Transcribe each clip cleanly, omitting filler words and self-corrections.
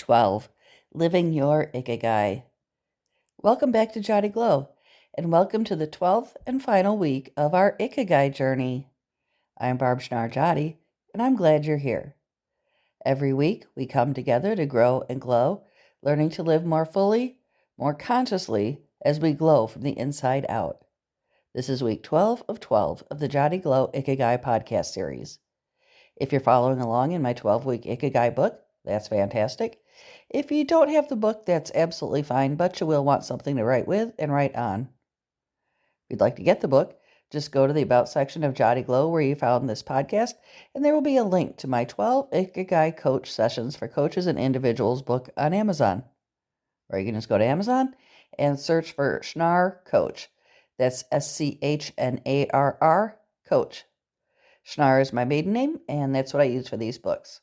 12, Living Your Ikigai. Welcome back to Giatti Glow, and welcome to the 12th and final week of our Ikigai journey. I'm Barb Schnarr Giatti, and I'm glad you're here. Every week, we come together to grow and glow, learning to live more fully, more consciously, as we glow from the inside out. This is week 12 of 12 of the Giatti Glow Ikigai podcast series. If you're following along in my 12-week Ikigai book, that's fantastic. If you don't have the book, that's absolutely fine, but you will want something to write with and write on. If you'd like to get the book, just go to the About section of Giatti Glow where you found this podcast, and there will be a link to my 12 Ikigai Coach Sessions for Coaches and Individuals book on Amazon. Or you can just go to Amazon and search for Schnarr Coach. That's Schnarr Coach. Schnarr is my maiden name, and that's what I use for these books.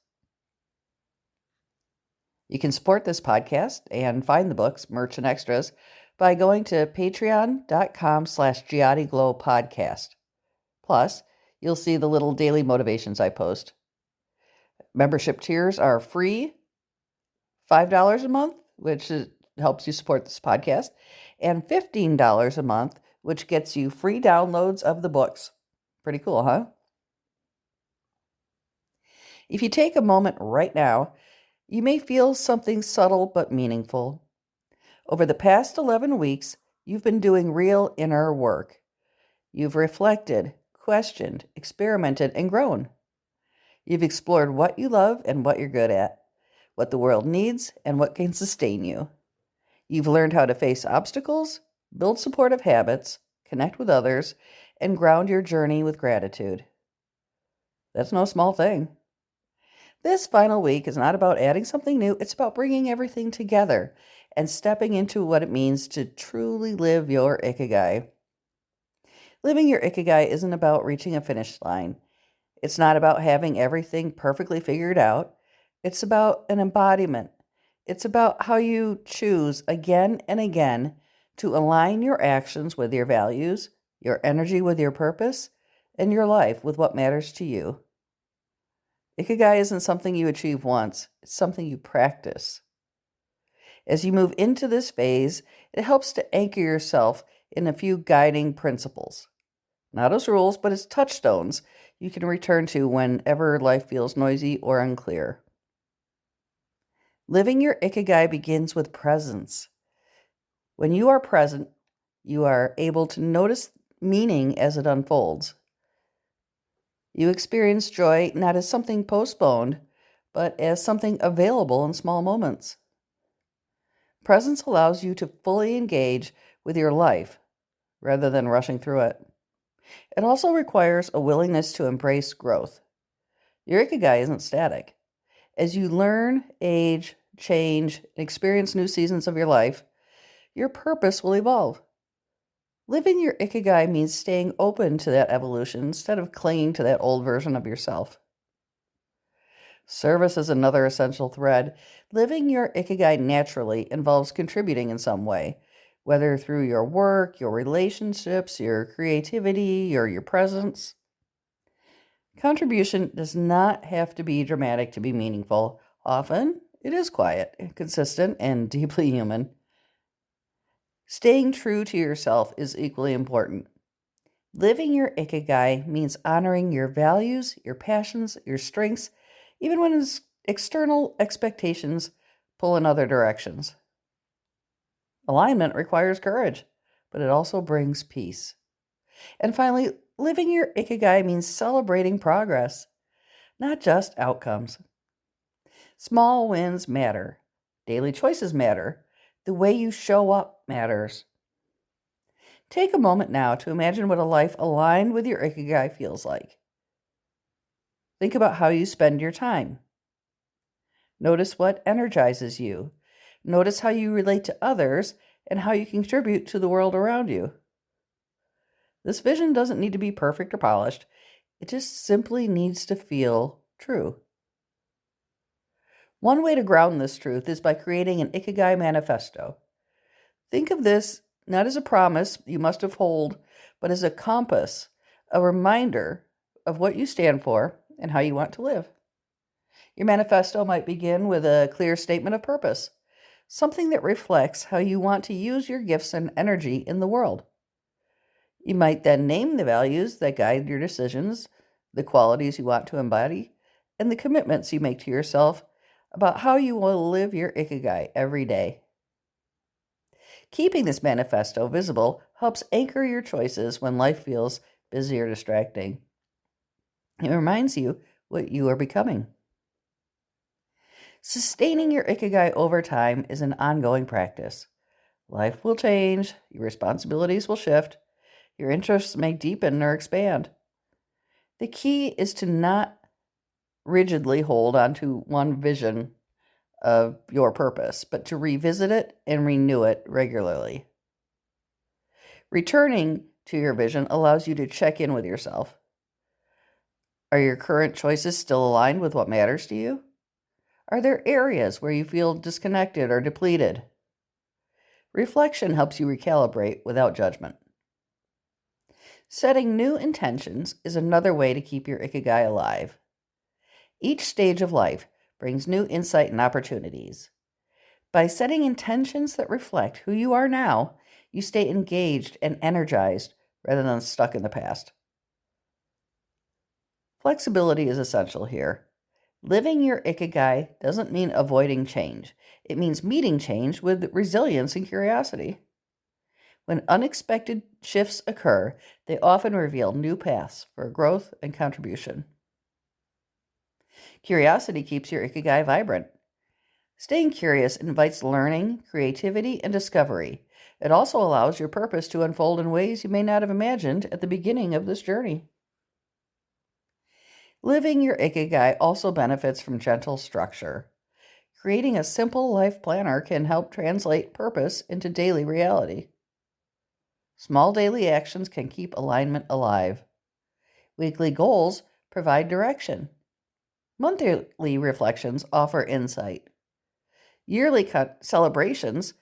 You can support this podcast and find the books, merch, and extras by going to patreon.com/GiattiGlowPodcast. Plus, you'll see the little daily motivations I post. Membership tiers are free, $5 a month, which helps you support this podcast, and $15 a month, which gets you free downloads of the books. Pretty cool, huh? If you take a moment right now, you may feel something subtle but meaningful. Over the past 11 weeks, you've been doing real inner work. You've reflected, questioned, experimented, and grown. You've explored what you love and what you're good at, what the world needs and what can sustain you. You've learned how to face obstacles, build supportive habits, connect with others, and ground your journey with gratitude. That's no small thing. This final week is not about adding something new. It's about bringing everything together and stepping into what it means to truly live your Ikigai. Living your Ikigai isn't about reaching a finish line. It's not about having everything perfectly figured out. It's about an embodiment. It's about how you choose again and again to align your actions with your values, your energy with your purpose, and your life with what matters to you. Ikigai isn't something you achieve once, it's something you practice. As you move into this phase, it helps to anchor yourself in a few guiding principles. Not as rules, but as touchstones you can return to whenever life feels noisy or unclear. Living your Ikigai begins with presence. When you are present, you are able to notice meaning as it unfolds. You experience joy not as something postponed, but as something available in small moments. Presence allows you to fully engage with your life rather than rushing through it. It also requires a willingness to embrace growth. Your Ikigai isn't static. As you learn, age, change, and experience new seasons of your life, your purpose will evolve. Living your Ikigai means staying open to that evolution instead of clinging to that old version of yourself. Service is another essential thread. Living your Ikigai naturally involves contributing in some way, whether through your work, your relationships, your creativity, or your presence. Contribution does not have to be dramatic to be meaningful. Often, it is quiet, consistent, and deeply human. Staying true to yourself is equally important. Living your Ikigai means honoring your values, your passions, your strengths, even when external expectations pull in other directions. Alignment requires courage, but it also brings peace. And finally, living your Ikigai means celebrating progress, not just outcomes. Small wins matter. Daily choices matter. The way you show up matters. Take a moment now to imagine what a life aligned with your Ikigai feels like. Think about how you spend your time. Notice what energizes you. Notice how you relate to others and how you contribute to the world around you. This vision doesn't need to be perfect or polished. It just simply needs to feel true. One way to ground this truth is by creating an Ikigai manifesto. Think of this not as a promise you must uphold, but as a compass, a reminder of what you stand for and how you want to live. Your manifesto might begin with a clear statement of purpose, something that reflects how you want to use your gifts and energy in the world. You might then name the values that guide your decisions, the qualities you want to embody, and the commitments you make to yourself about how you will live your Ikigai every day. Keeping this manifesto visible helps anchor your choices when life feels busy or distracting. It reminds you what you are becoming. Sustaining your Ikigai over time is an ongoing practice. Life will change, your responsibilities will shift, your interests may deepen or expand. The key is to not rigidly hold onto one vision of your purpose, but to revisit it and renew it regularly. Returning to your vision allows you to check in with yourself. Are your current choices still aligned with what matters to you? Are there areas where you feel disconnected or depleted? Reflection helps you recalibrate without judgment. Setting new intentions is another way to keep your Ikigai alive. Each stage of life brings new insight and opportunities. By setting intentions that reflect who you are now, you stay engaged and energized rather than stuck in the past. Flexibility is essential here. Living your Ikigai doesn't mean avoiding change. It means meeting change with resilience and curiosity. When unexpected shifts occur, they often reveal new paths for growth and contribution. Curiosity keeps your Ikigai vibrant. Staying curious invites learning, creativity, and discovery. It also allows your purpose to unfold in ways you may not have imagined at the beginning of this journey. Living your Ikigai also benefits from gentle structure. Creating a simple life planner can help translate purpose into daily reality. Small daily actions can keep alignment alive. Weekly goals provide direction. Monthly reflections offer insight. Yearly celebrations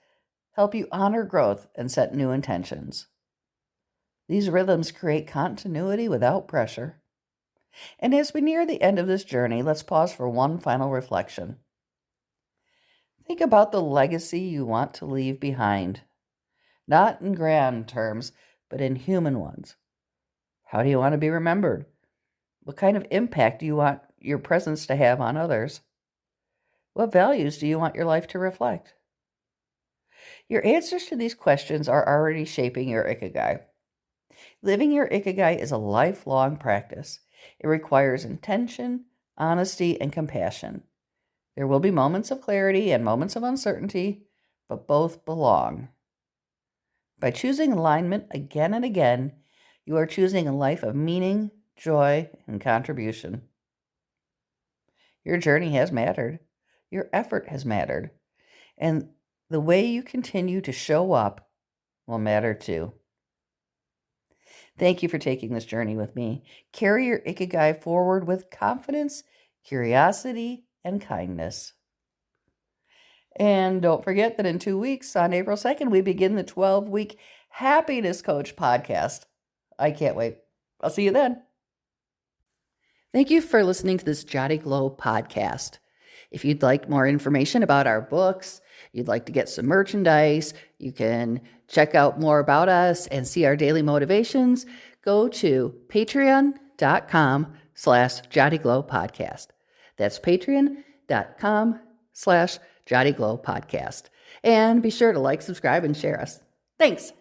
help you honor growth and set new intentions. These rhythms create continuity without pressure. And as we near the end of this journey, let's pause for one final reflection. Think about the legacy you want to leave behind, not in grand terms, but in human ones. How do you want to be remembered? What kind of impact do you want your presence to have on others? What values do you want your life to reflect? Your answers to these questions are already shaping your Ikigai. Living your Ikigai is a lifelong practice. It requires intention, honesty, and compassion. There will be moments of clarity and moments of uncertainty, but both belong. By choosing alignment again and again, you are choosing a life of meaning, joy, and contribution. Your journey has mattered. Your effort has mattered. And the way you continue to show up will matter too. Thank you for taking this journey with me. Carry your Ikigai forward with confidence, curiosity, and kindness. And don't forget that in 2 weeks, on April 2nd, we begin the 12-week Happiness Coach podcast. I can't wait. I'll see you then. Thank you for listening to this Giatti Glow podcast. If you'd like more information about our books, you'd like to get some merchandise, you can check out more about us and see our daily motivations, go to patreon.com/JiattiGlow podcast. That's patreon.com/JiattiGlow podcast. And be sure to like, subscribe, and share us. Thanks.